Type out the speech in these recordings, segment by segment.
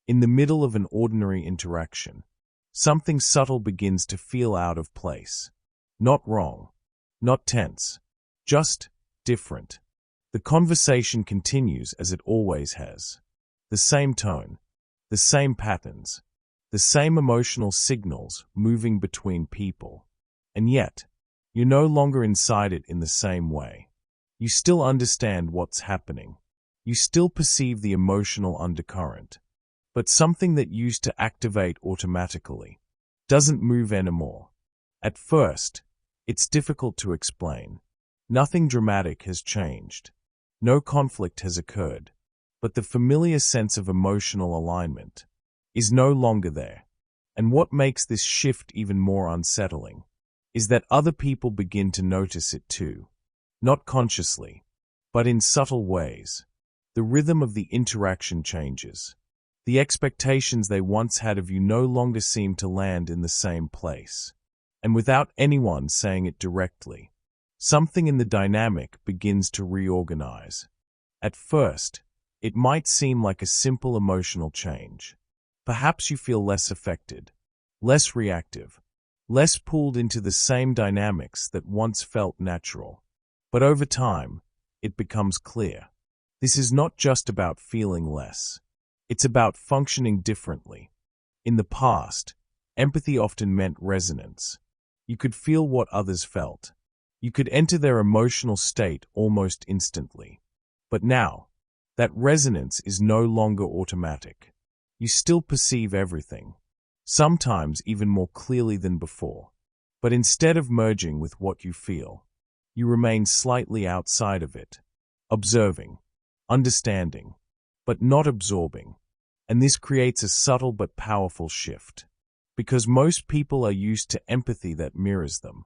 In the middle of an ordinary interaction, something subtle begins to feel out of place. Not wrong, not tense, just different. The conversation continues as it always has. The same tone, the same patterns, the same emotional signals moving between people. And yet, you're no longer inside it in the same way. You still understand what's happening. You still perceive the emotional undercurrent. But something that used to activate automatically doesn't move anymore. At first, it's difficult to explain. Nothing dramatic has changed. No conflict has occurred. But the familiar sense of emotional alignment is no longer there. And what makes this shift even more unsettling is that other people begin to notice it too. Not consciously, but in subtle ways. The rhythm of the interaction changes. The expectations they once had of you no longer seem to land in the same place. And without anyone saying it directly, something in the dynamic begins to reorganize. At first, it might seem like a simple emotional change. Perhaps you feel less affected, less reactive, less pulled into the same dynamics that once felt natural. But over time, it becomes clear. This is not just about feeling less. It's about functioning differently. In the past, empathy often meant resonance. You could feel what others felt. You could enter their emotional state almost instantly. But now, that resonance is no longer automatic. You still perceive everything, sometimes even more clearly than before. But instead of merging with what you feel, you remain slightly outside of it, observing, understanding, but not absorbing. And this creates a subtle but powerful shift. Because most people are used to empathy that mirrors them.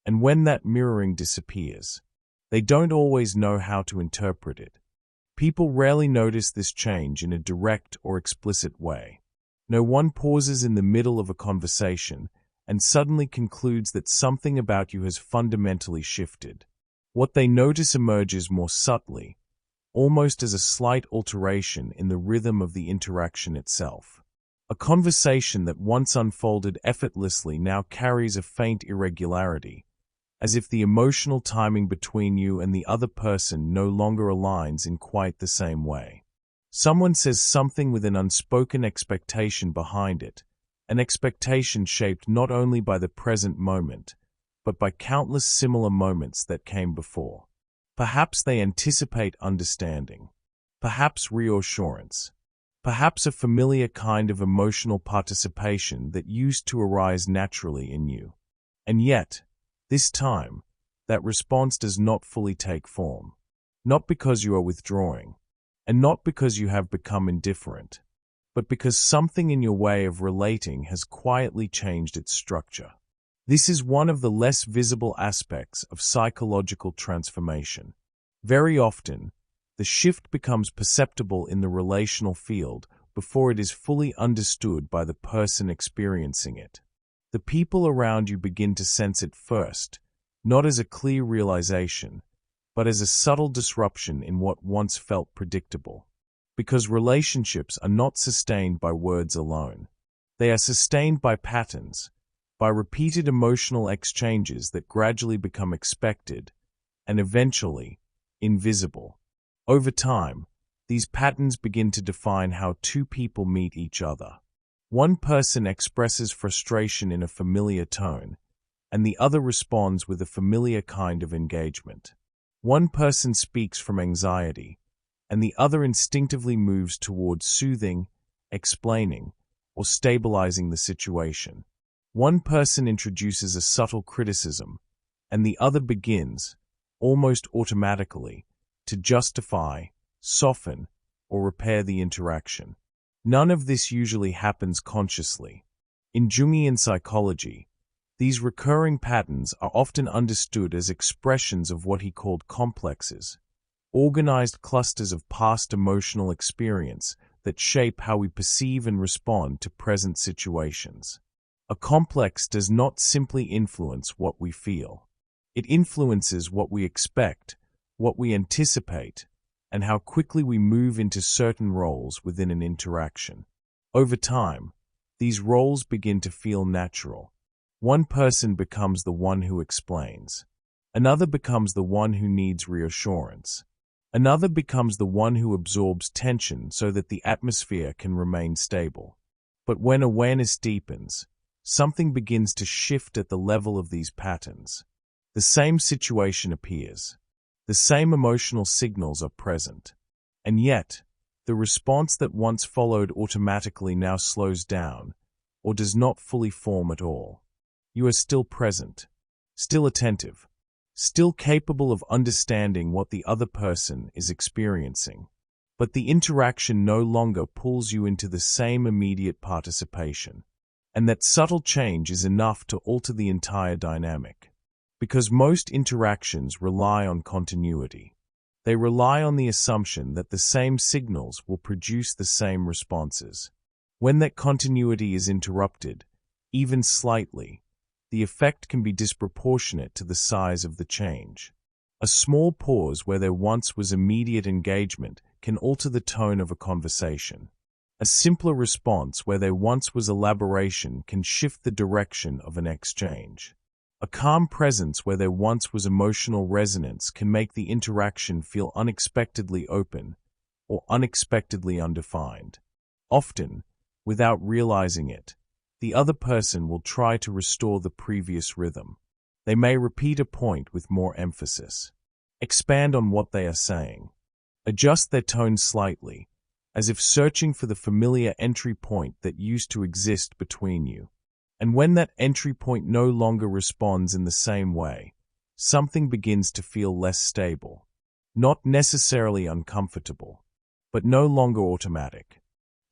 And when that mirroring disappears, they don't always know how to interpret it. People rarely notice this change in a direct or explicit way. No one pauses in the middle of a conversation and suddenly concludes that something about you has fundamentally shifted. What they notice emerges more subtly, almost as a slight alteration in the rhythm of the interaction itself. A conversation that once unfolded effortlessly now carries a faint irregularity, as if the emotional timing between you and the other person no longer aligns in quite the same way. Someone says something with an unspoken expectation behind it, an expectation shaped not only by the present moment, but by countless similar moments that came before. Perhaps they anticipate understanding, perhaps reassurance, perhaps a familiar kind of emotional participation that used to arise naturally in you. And yet, this time, that response does not fully take form. Not because you are withdrawing, and not because you have become indifferent, but because something in your way of relating has quietly changed its structure. This is one of the less visible aspects of psychological transformation. Very often, the shift becomes perceptible in the relational field before it is fully understood by the person experiencing it. The people around you begin to sense it first, not as a clear realization, but as a subtle disruption in what once felt predictable. Because relationships are not sustained by words alone. They are sustained by patterns, by repeated emotional exchanges that gradually become expected, and eventually, invisible. Over time, these patterns begin to define how two people meet each other. One person expresses frustration in a familiar tone, and the other responds with a familiar kind of engagement. One person speaks from anxiety, and the other instinctively moves towards soothing, explaining, or stabilizing the situation. One person introduces a subtle criticism, and the other begins, almost automatically, to justify, soften, or repair the interaction. None of this usually happens consciously. In Jungian psychology, these recurring patterns are often understood as expressions of what he called complexes, organized clusters of past emotional experience that shape how we perceive and respond to present situations. A complex does not simply influence what we feel. It influences what we expect, what we anticipate, and how quickly we move into certain roles within an interaction. Over time, these roles begin to feel natural. One person becomes the one who explains. Another becomes the one who needs reassurance. Another becomes the one who absorbs tension so that the atmosphere can remain stable. But when awareness deepens, something begins to shift at the level of these patterns. The same situation appears. The same emotional signals are present. And yet, the response that once followed automatically now slows down, or does not fully form at all. You are still present, still attentive, still capable of understanding what the other person is experiencing. But the interaction no longer pulls you into the same immediate participation. And that subtle change is enough to alter the entire dynamic. Because most interactions rely on continuity. They rely on the assumption that the same signals will produce the same responses. When that continuity is interrupted, even slightly, the effect can be disproportionate to the size of the change. A small pause where there once was immediate engagement can alter the tone of a conversation. A simpler response where there once was elaboration can shift the direction of an exchange. A calm presence where there once was emotional resonance can make the interaction feel unexpectedly open or unexpectedly undefined. Often, without realizing it, the other person will try to restore the previous rhythm. They may repeat a point with more emphasis, expand on what they are saying, adjust their tone slightly, as if searching for the familiar entry point that used to exist between you. And when that entry point no longer responds in the same way, something begins to feel less stable. Not necessarily uncomfortable, but no longer automatic.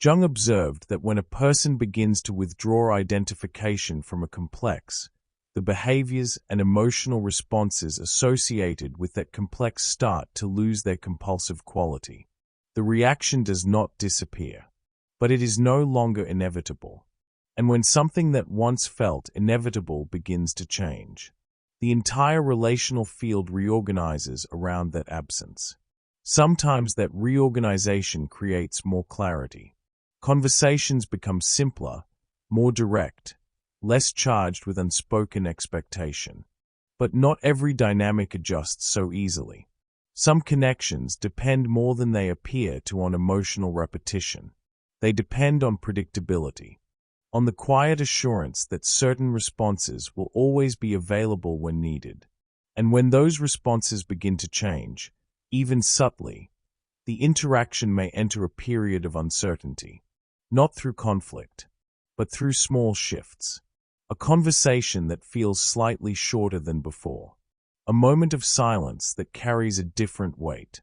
Jung observed that when a person begins to withdraw identification from a complex, the behaviors and emotional responses associated with that complex start to lose their compulsive quality. The reaction does not disappear, but it is no longer inevitable. And when something that once felt inevitable begins to change, the entire relational field reorganizes around that absence. Sometimes that reorganization creates more clarity. Conversations become simpler, more direct, less charged with unspoken expectation. But not every dynamic adjusts so easily. Some connections depend more than they appear to on emotional repetition. They depend on predictability, on the quiet assurance that certain responses will always be available when needed. And when those responses begin to change, even subtly, the interaction may enter a period of uncertainty, not through conflict, but through small shifts. A conversation that feels slightly shorter than before. A moment of silence that carries a different weight.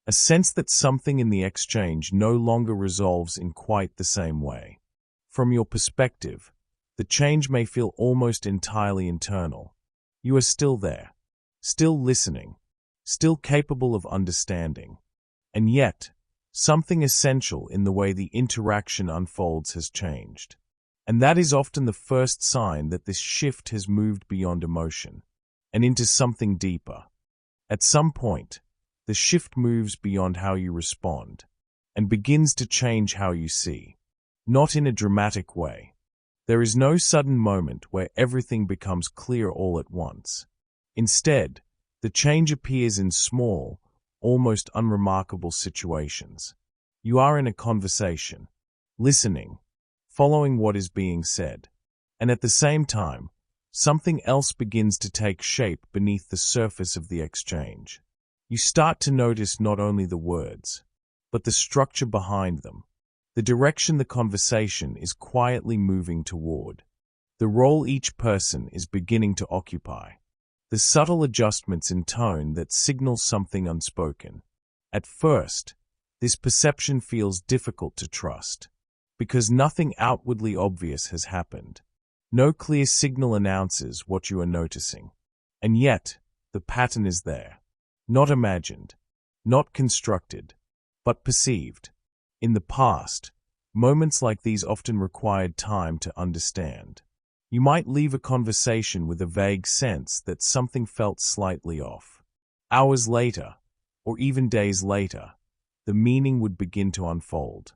A sense that something in the exchange no longer resolves in quite the same way. From your perspective, the change may feel almost entirely internal. You are still there, still listening, still capable of understanding. And yet, something essential in the way the interaction unfolds has changed. And that is often the first sign that this shift has moved beyond emotion and into something deeper. At some point, the shift moves beyond how you respond and begins to change how you see. Not in a dramatic way. There is no sudden moment where everything becomes clear all at once. Instead, the change appears in small, almost unremarkable situations. You are in a conversation, listening, following what is being said, and at the same time, something else begins to take shape beneath the surface of the exchange. You start to notice not only the words, but the structure behind them. The direction the conversation is quietly moving toward. The role each person is beginning to occupy. The subtle adjustments in tone that signal something unspoken. At first, this perception feels difficult to trust, because nothing outwardly obvious has happened. No clear signal announces what you are noticing. And yet, the pattern is there. Not imagined, not constructed, but perceived. In the past, moments like these often required time to understand. You might leave a conversation with a vague sense that something felt slightly off. Hours later, or even days later, the meaning would begin to unfold.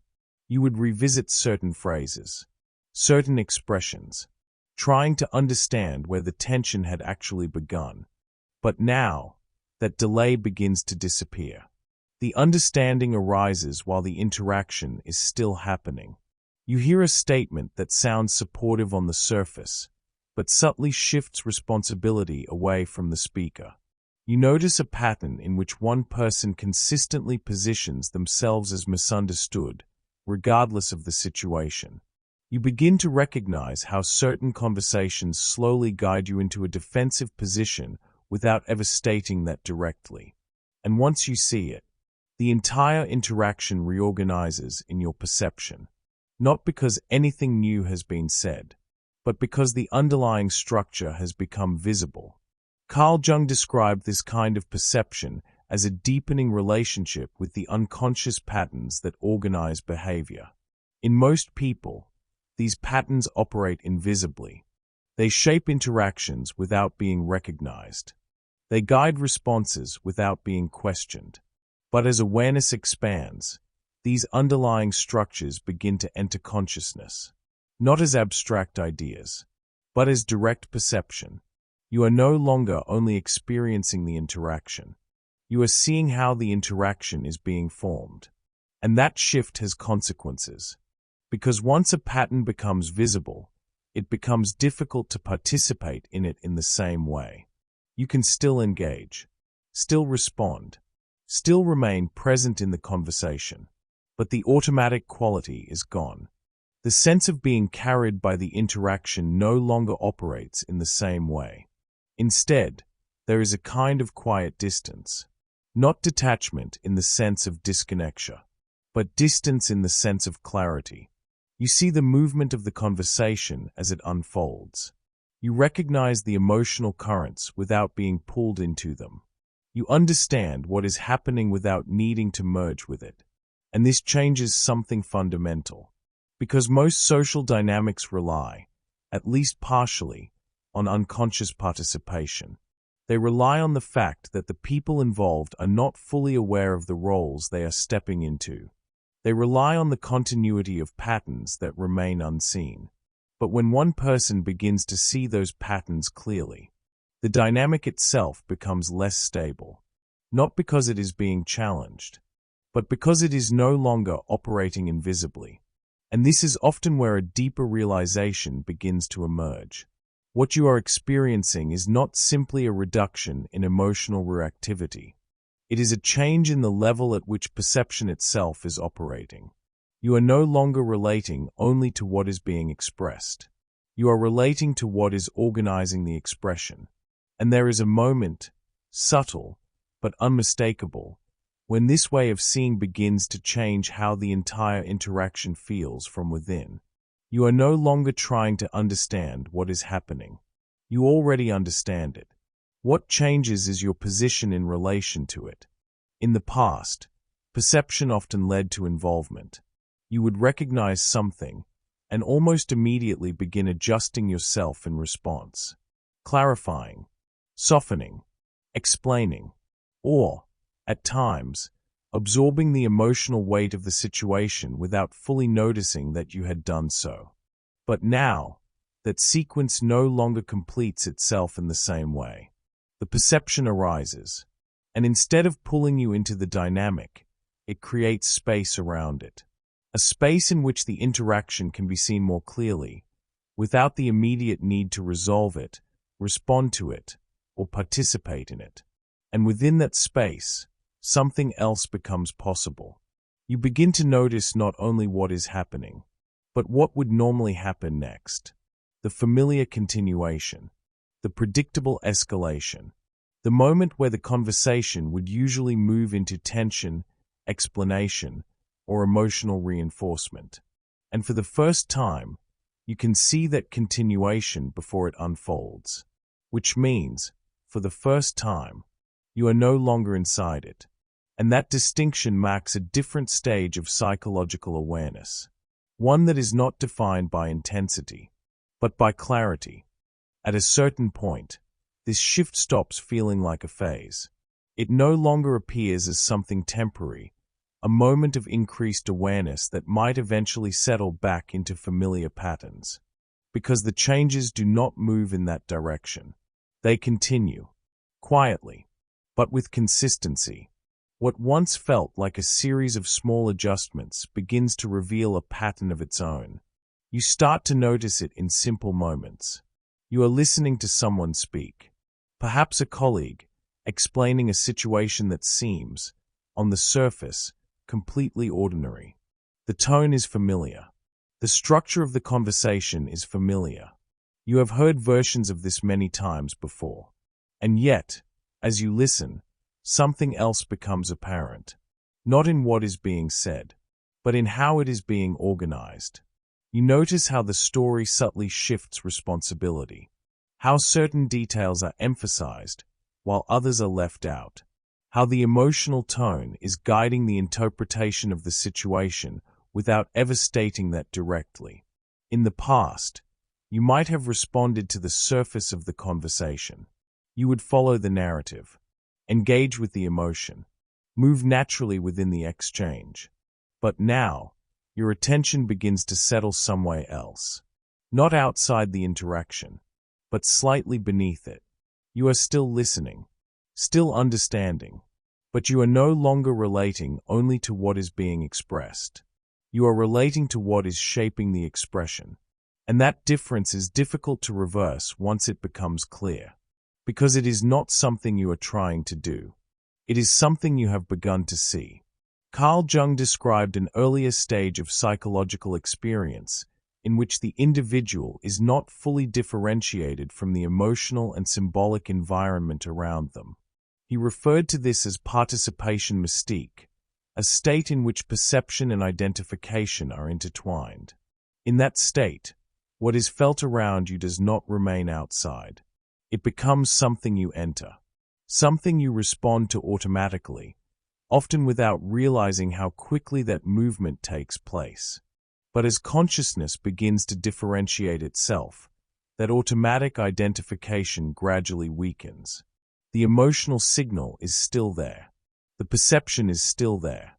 You would revisit certain phrases, certain expressions, trying to understand where the tension had actually begun. But now, that delay begins to disappear. The understanding arises while the interaction is still happening. You hear a statement that sounds supportive on the surface, but subtly shifts responsibility away from the speaker. You notice a pattern in which one person consistently positions themselves as misunderstood, regardless of the situation. You begin to recognize how certain conversations slowly guide you into a defensive position without ever stating that directly. And once you see it, the entire interaction reorganizes in your perception. Not because anything new has been said, but because the underlying structure has become visible. Carl Jung described this kind of perception as a deepening relationship with the unconscious patterns that organize behavior. In most people, these patterns operate invisibly. They shape interactions without being recognized. They guide responses without being questioned. But as awareness expands, these underlying structures begin to enter consciousness, not as abstract ideas, but as direct perception. You are no longer only experiencing the interaction. You are seeing how the interaction is being formed. And that shift has consequences. Because once a pattern becomes visible, it becomes difficult to participate in it in the same way. You can still engage, still respond, still remain present in the conversation, but the automatic quality is gone. The sense of being carried by the interaction no longer operates in the same way. Instead, there is a kind of quiet distance, not detachment in the sense of disconnection, but distance in the sense of clarity. You see the movement of the conversation as it unfolds. You recognize the emotional currents without being pulled into them. You understand what is happening without needing to merge with it. And this changes something fundamental. Because most social dynamics rely, at least partially, on unconscious participation. They rely on the fact that the people involved are not fully aware of the roles they are stepping into. They rely on the continuity of patterns that remain unseen. But when one person begins to see those patterns clearly, the dynamic itself becomes less stable, not because it is being challenged, but because it is no longer operating invisibly. And this is often where a deeper realization begins to emerge. What you are experiencing is not simply a reduction in emotional reactivity. It is a change in the level at which perception itself is operating. You are no longer relating only to what is being expressed. You are relating to what is organizing the expression. And there is a moment, subtle but unmistakable, when this way of seeing begins to change how the entire interaction feels from within. You are no longer trying to understand what is happening. You already understand it. What changes is your position in relation to it. In the past, perception often led to involvement. You would recognize something and almost immediately begin adjusting yourself in response, clarifying, softening, explaining, or, at times, absorbing the emotional weight of the situation without fully noticing that you had done so. But now, that sequence no longer completes itself in the same way. The perception arises, and instead of pulling you into the dynamic, it creates space around it. A space in which the interaction can be seen more clearly, without the immediate need to resolve it, respond to it, or participate in it. And within that space, something else becomes possible. You begin to notice not only what is happening, but what would normally happen next. The familiar continuation, the predictable escalation, the moment where the conversation would usually move into tension, explanation, or emotional reinforcement. And for the first time, you can see that continuation before it unfolds. Which means, for the first time, you are no longer inside it. And that distinction marks a different stage of psychological awareness. One that is not defined by intensity, but by clarity. At a certain point, this shift stops feeling like a phase. It no longer appears as something temporary, a moment of increased awareness that might eventually settle back into familiar patterns. Because the changes do not move in that direction. They continue, quietly, but with consistency. What once felt like a series of small adjustments begins to reveal a pattern of its own. You start to notice it in simple moments. You are listening to someone speak, perhaps a colleague, explaining a situation that seems, on the surface, completely ordinary. The tone is familiar. The structure of the conversation is familiar. You have heard versions of this many times before. And yet, as you listen, something else becomes apparent. Not in what is being said, but in how it is being organized. You notice how the story subtly shifts responsibility, how certain details are emphasized while others are left out, how the emotional tone is guiding the interpretation of the situation without ever stating that directly. In the past, you might have responded to the surface of the conversation. You would follow the narrative, engage with the emotion, move naturally within the exchange. But now, your attention begins to settle somewhere else. Not outside the interaction, but slightly beneath it. You are still listening, still understanding, but you are no longer relating only to what is being expressed. You are relating to what is shaping the expression. And that difference is difficult to reverse once it becomes clear. Because it is not something you are trying to do. It is something you have begun to see. Carl Jung described an earlier stage of psychological experience in which the individual is not fully differentiated from the emotional and symbolic environment around them. He referred to this as participation mystique, a state in which perception and identification are intertwined. In that state, what is felt around you does not remain outside. It becomes something you enter, something you respond to automatically, often without realizing how quickly that movement takes place. But as consciousness begins to differentiate itself, that automatic identification gradually weakens. The emotional signal is still there. The perception is still there.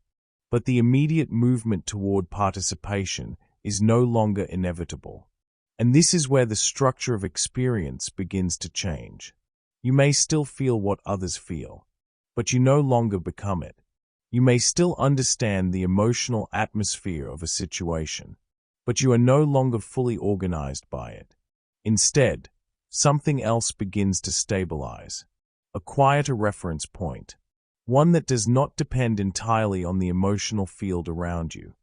But the immediate movement toward participation is no longer inevitable. And this is where the structure of experience begins to change. You may still feel what others feel, but you no longer become it. You may still understand the emotional atmosphere of a situation, but you are no longer fully organized by it. Instead, something else begins to stabilize. A quieter reference point. One that does not depend entirely on the emotional field around you.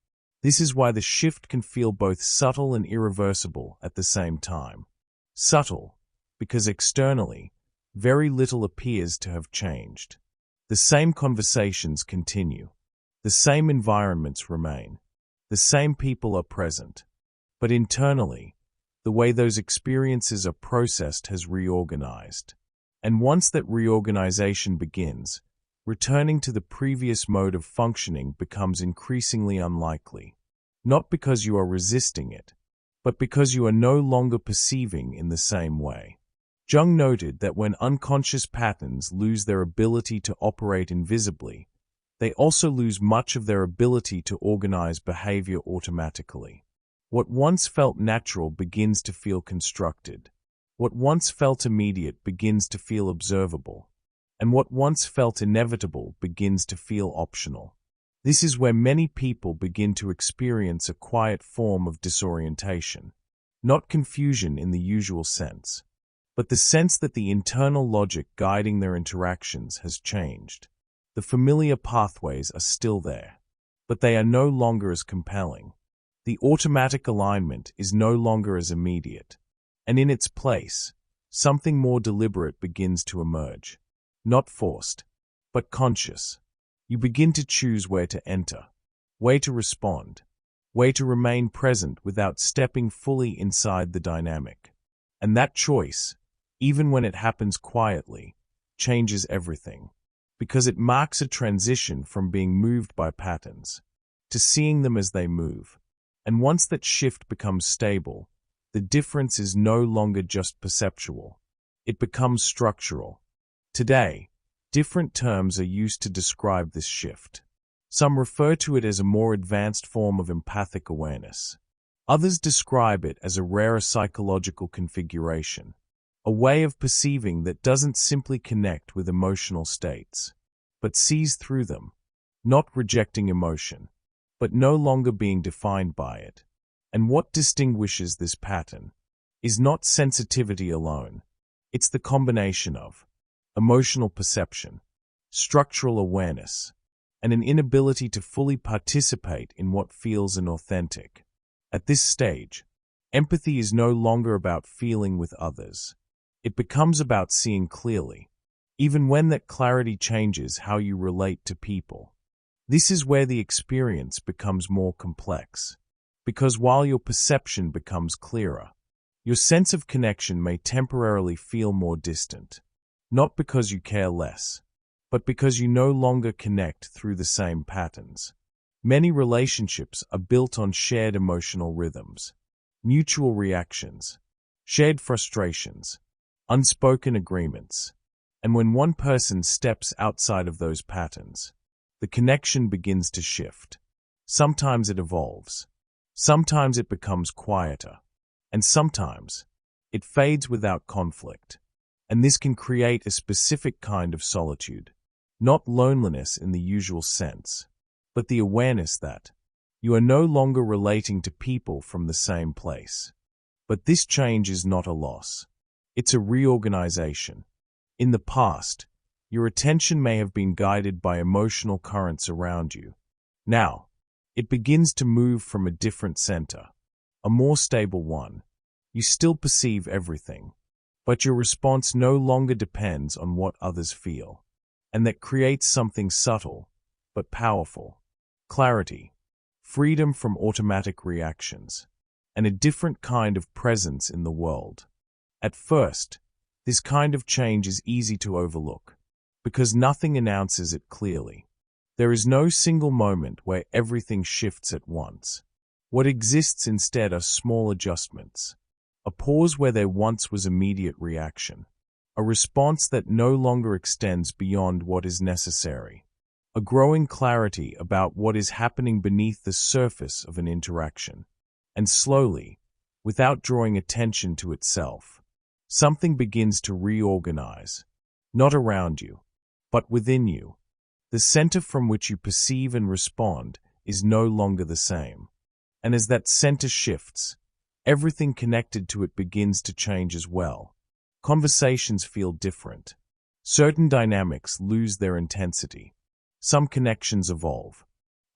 This is why the shift can feel both subtle and irreversible at the same time. Subtle, because externally, very little appears to have changed. The same conversations continue. The same environments remain. The same people are present. But internally, the way those experiences are processed has reorganized. And once that reorganization begins, returning to the previous mode of functioning becomes increasingly unlikely. Not because you are resisting it, but because you are no longer perceiving in the same way. Jung noted that when unconscious patterns lose their ability to operate invisibly, they also lose much of their ability to organize behavior automatically. What once felt natural begins to feel constructed. What once felt immediate begins to feel observable. And what once felt inevitable begins to feel optional. This is where many people begin to experience a quiet form of disorientation. Not confusion in the usual sense, but the sense that the internal logic guiding their interactions has changed. The familiar pathways are still there, but they are no longer as compelling. The automatic alignment is no longer as immediate, and in its place, something more deliberate begins to emerge. Not forced, but conscious. You begin to choose where to enter, where to respond, where to remain present without stepping fully inside the dynamic. And that choice, even when it happens quietly, changes everything, because it marks a transition from being moved by patterns to seeing them as they move. And once that shift becomes stable, the difference is no longer just perceptual. It becomes structural. Today, different terms are used to describe this shift. Some refer to it as a more advanced form of empathic awareness. Others describe it as a rarer psychological configuration, a way of perceiving that doesn't simply connect with emotional states, but sees through them, not rejecting emotion, but no longer being defined by it. And what distinguishes this pattern is not sensitivity alone. It's the combination of emotional perception, structural awareness, and an inability to fully participate in what feels inauthentic. At this stage, empathy is no longer about feeling with others. It becomes about seeing clearly, even when that clarity changes how you relate to people. This is where the experience becomes more complex, because while your perception becomes clearer, your sense of connection may temporarily feel more distant, not because you care less, but because you no longer connect through the same patterns. Many relationships are built on shared emotional rhythms, mutual reactions, shared frustrations, unspoken agreements, and when one person steps outside of those patterns, the connection begins to shift. Sometimes it evolves, sometimes it becomes quieter, and sometimes it fades without conflict. And this can create a specific kind of solitude, not loneliness in the usual sense, but the awareness that you are no longer relating to people from the same place. But this change is not a loss. It's a reorganization. In the past, your attention may have been guided by emotional currents around you. Now, it begins to move from a different center, a more stable one. You still perceive everything, but your response no longer depends on what others feel. And that creates something subtle, but powerful. Clarity, freedom from automatic reactions, and a different kind of presence in the world. At first, this kind of change is easy to overlook, because nothing announces it clearly. There is no single moment where everything shifts at once. What exists instead are small adjustments, a pause where there once was immediate reaction, a response that no longer extends beyond what is necessary, a growing clarity about what is happening beneath the surface of an interaction. And slowly, without drawing attention to itself, something begins to reorganize, not around you, but within you. The center from which you perceive and respond is no longer the same. And as that center shifts, everything connected to it begins to change as well. Conversations feel different. Certain dynamics lose their intensity. Some connections evolve.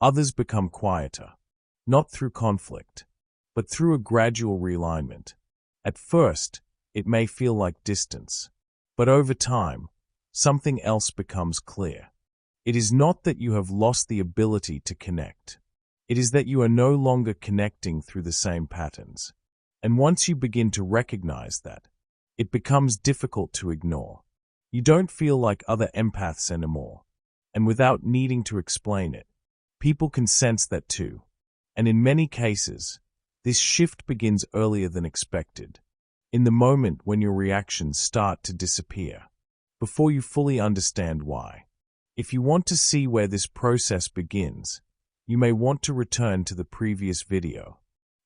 Others become quieter, not through conflict, but through a gradual realignment. At first, it may feel like distance, but over time, something else becomes clear. It is not that you have lost the ability to connect. It is that you are no longer connecting through the same patterns. And once you begin to recognize that, it becomes difficult to ignore. You don't feel like other empaths anymore. And without needing to explain it, people can sense that too. And in many cases, this shift begins earlier than expected, in the moment when your reactions start to disappear, before you fully understand why. If you want to see where this process begins, you may want to return to the previous video.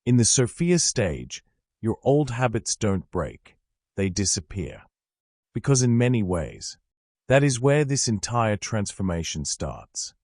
In the Sophia stage, your old habits don't break, they disappear. Because in many ways, that is where this entire transformation starts.